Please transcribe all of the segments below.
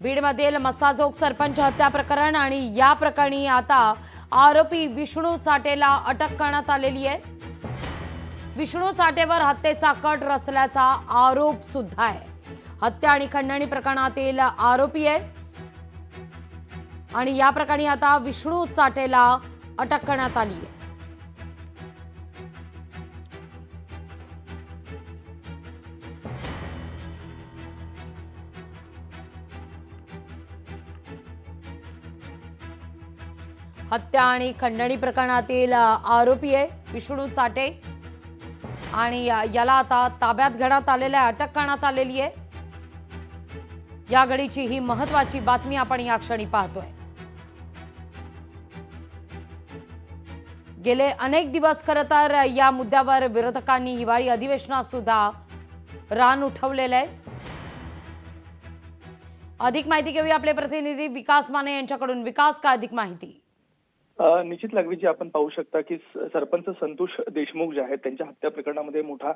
बीडमधील मस्साजोग सरपंच हत्या प्रकरण आणि या प्रकरणी आता आरोपी विष्णू चाटेला अटक करण्यात आलेली आहे। विष्णू चाटेवर हत्येचा कट रचल्याचा आरोप सुद्धा आहे। हत्या आणि खंडणी प्रकरणातील आरोपी आहे आणि या प्रकरणी आता विष्णू चाटेला अटक करण्यात आली आहे। हत्या आणि खंडणी प्रकरणातील आरोपी आहे विष्णू चाटे आणि याला आता ताब्यात घेण्यात आलेला आहे, अटक करण्यात आलेली आहे। या घडीची ही महत्त्वाची बातमी आपण या क्षणी पाहतोय। गेले अनेक दिवस खरं तर या मुद्द्यावर विरोधकांनी हिवाळी अधिवेशनात सुद्धा रान उठवलेलं आहे। अधिक माहिती घेऊया आपले प्रतिनिधी विकास माने यांच्याकडून। विकास, का अधिक माहिती? निश्चित लागवीजी आपण पाहू शकता की सरपंच संतोष देशमुख जे आहेत त्यांच्या हत्या प्रकरणामध्ये मोठा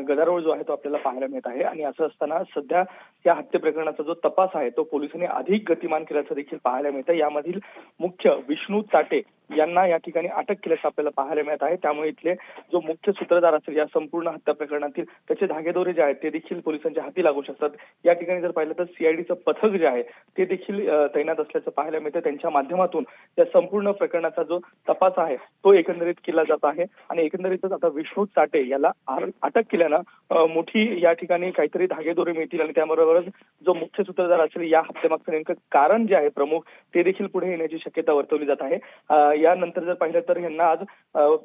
गदारोळ जो आहे तो आपल्याला पाहायला मिळत आहे। आणि असं असताना सध्या या हत्या प्रकरणाचा जो तपास आहे तो पोलिसांनी अधिक गतिमान केल्याचं देखील पाहायला मिळतं। यामधील मुख्य विष्णू चाटे यांना या ठिकाणी अटक केल्याचं आपल्याला पाहायला मिळत आहे। त्यामुळे इथले जो मुख्य सूत्रधार असेल या संपूर्ण हत्या प्रकरणातील त्याचे धागेदोरे जे आहेत ते देखील पोलिसांच्या हाती लागू शकतात। या ठिकाणी जर पाहिलं तर सीआयडीचं पथक जे आहे ते देखील तैनात असल्याचं पाहायला मिळतं। त्यांच्या माध्यमातून या संपूर्ण प्रकरणाचा जो तपास आहे तो एकंदरीत केला जात आहे आणि एकंदरीतच आता विष्णू चाटे याला अटक केल्यानं मोठी या ठिकाणी काहीतरी धागेदोरे मिळतील आणि त्याबरोबरच जो मुख्य सूत्रधार असेल या हत्येमागचं नेमकं कारण जे आहे प्रमुख ते देखील पुढे येण्याची शक्यता वर्तवली जात आहे। यानंतर जर पाहिलं तर यांना आज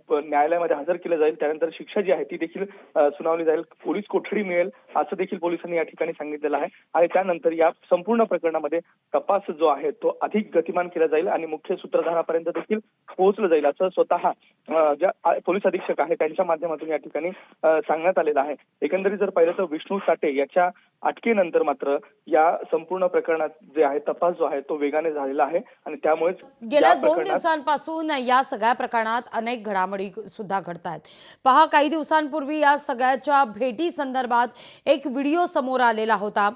न्यायालयामध्ये हजर केलं जाईल, त्यानंतर शिक्षा जी आहे ती देखील सुनावली जाईल, पोलीस कोठडी मिळेल असं देखील पोलिसांनी या ठिकाणी सांगितलेलं आहे। आणि त्यानंतर या संपूर्ण प्रकरणामध्ये तपास जो आहे तो अधिक गतिमान केला जाईल आणि मुख्य सूत्रधारापर्यंत देखील पोहोचलं जाईल असं स्वतः ज्या पोलीस अधीक्षक आहे त्यांच्या माध्यमातून या ठिकाणी सांगण्यात आलेलं आहे। एकंदरीत जर पाहिलं तर विष्णू चाटे याच्या अटकेनंतर मात्र या संपूर्ण प्रकरणात जे आहे तपास जो आहे तो वेगाने झालेला आहे आणि त्यामुळेच गेल्या 2 दिवसांपासून या सगळ्या प्रकरणात अनेक घडामोडी सुद्धा घडतात। पहा, काही दिवसांपूर्वी या सगळ्याच्या भेटी संदर्भात एक व्हिडिओ समोर आलेला होता।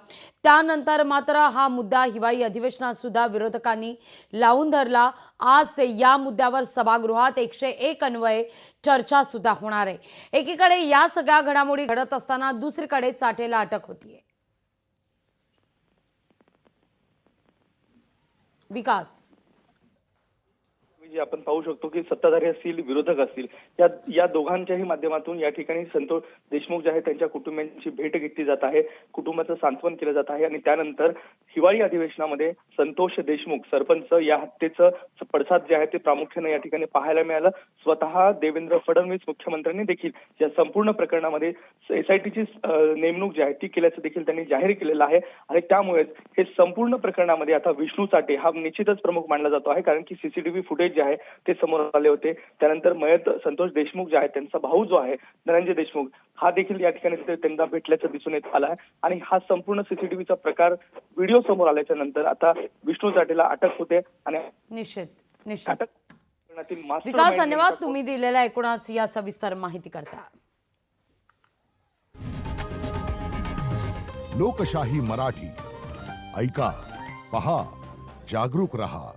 त्यानंतर मात्र हा मुद्दा हिवाळी अधिवेशनात सुद्धा विरोधकांनी लावून धरला। आज या मुद्द्यावर सभागृहात 101 अन्वये चर्चा सुद्धा होणार आहे। एकीकडे या सगळ्या घडामोडी घडत असताना दुसरीकडे चाटेला अटक होतीये। विकास, आपण पाहू शकतो की सत्ताधारी असतील विरोधक असतील या दोघांच्याही माध्यमातून या ठिकाणी संतोष देशमुख जे आहे त्यांच्या कुटुंबियांची भेट घेतली जात आहे, कुटुंबाचं सांत्वन केलं जात आहे। आणि त्यानंतर हिवाळी अधिवेशनामध्ये संतोष देशमुख सरपंच या हत्येचं पडसाद जे आहे ते प्रामुख्याने या ठिकाणी पाहायला मिळालं। स्वतः देवेंद्र फडणवीस मुख्यमंत्र्यांनी देखील या संपूर्ण प्रकरणामध्ये एसआयटीची नेमणूक जी आहे ती केल्याचं देखील त्यांनी जाहीर केलेलं आहे। आणि त्यामुळेच हे संपूर्ण प्रकरणामध्ये आता विष्णू चाटे हा निश्चितच प्रमुख मानला जातो आहे, कारण की सीसीटीव्ही फुटेज आहे ते समोर आले होते। त्यानंतर मयत संतोष देशमुख जे आहे त्यांचा भाऊ जो आहे धनंजय देशमुख हा देखील या ठिकाणी त्यांना भेटल्याचं दिसून येत आलं आहे। आणि हा संपूर्ण सीसीटीव्हीचा प्रकार व्हिडिओ समोर आल्याच्या नंतर आता विष्णू चाटेला अटक होते आणि निश्चित विकास, धन्यवाद तुम्ही दिलेल्या एकूणच या सविस्तर माहिती करता। लोकशाही मराठी ऐका, पहा, जागरूक रहा।